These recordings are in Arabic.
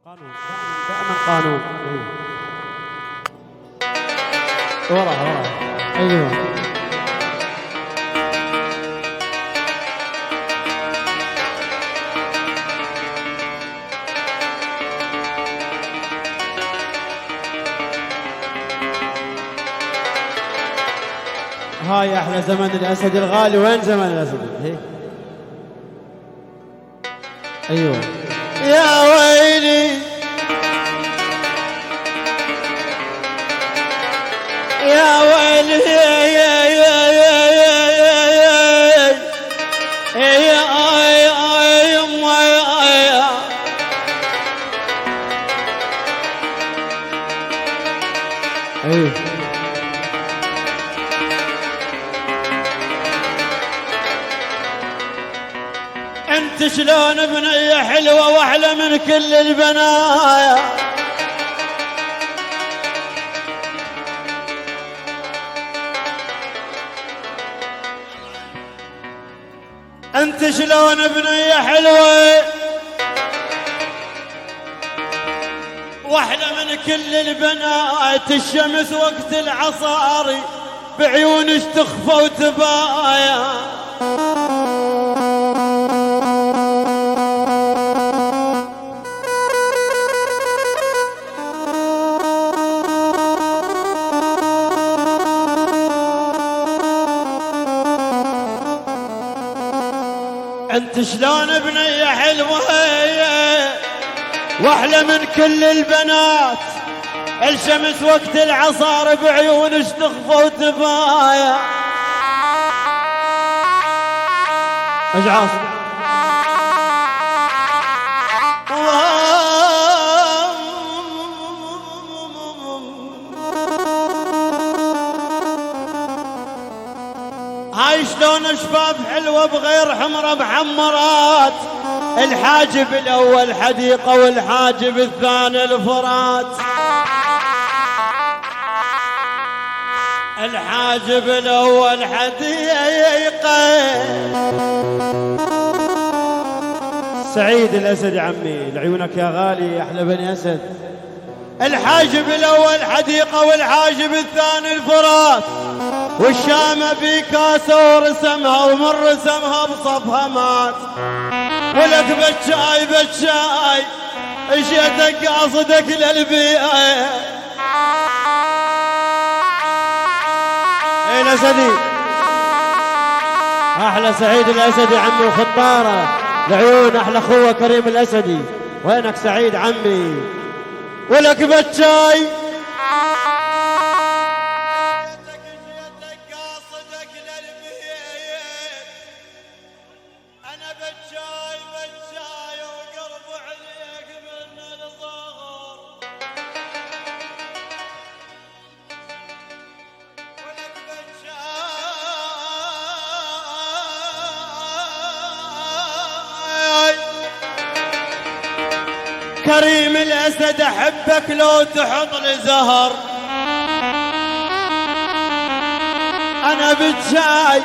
قانون دائما قانون. ورا ايوه. هاي احلى زمن الاسد الغالي. وين زمن الاسد؟ هيك ايوه. يا ويلي يا ويلي يا يا يا يا يا ايوه. انت شلون بنية حلوة واحلى من كل البنايا. انت شلون بنية حلوة واحلى من كل البنات. الشمس وقت العصاري بعيونك تخفى وتبايا. انت شلون بنية حلوة واحلى من كل البنات. الشمس وقت العصار بعيونك تخفى وتبايا. اجعص هاي شلون شباب حلوة بغير حمرة بحمرات. الحاجب الأول حديقة والحاجب الثاني الفرات. الحاجب الأول حديقة. سعيد الاسد يا عمي لعيونك يا غالي احلى بني اسد. الحاجب الأول حديقة والحاجب الثاني الفرات. والشامة بكاسة ورسمها ومن رسمها بصفها مات. ولك بتشاي بتشاي اجيتك قاصدك للبيئة. ايه الاسدي احلى سعيد الاسد يا عمي وخطاره لعيون احلى اخوه كريم الاسدي. وينك سعيد عمي؟ ولك بتشاي أنا بتشاي بتشاي وقلب عليك من الصغر. ولك بتشاي كريم الأسد أحبك لو تحط لي زهر. أنا بتشاي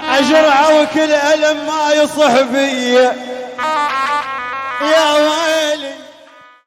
أجرعه وكل ألم ما يصح بي. يا ويلي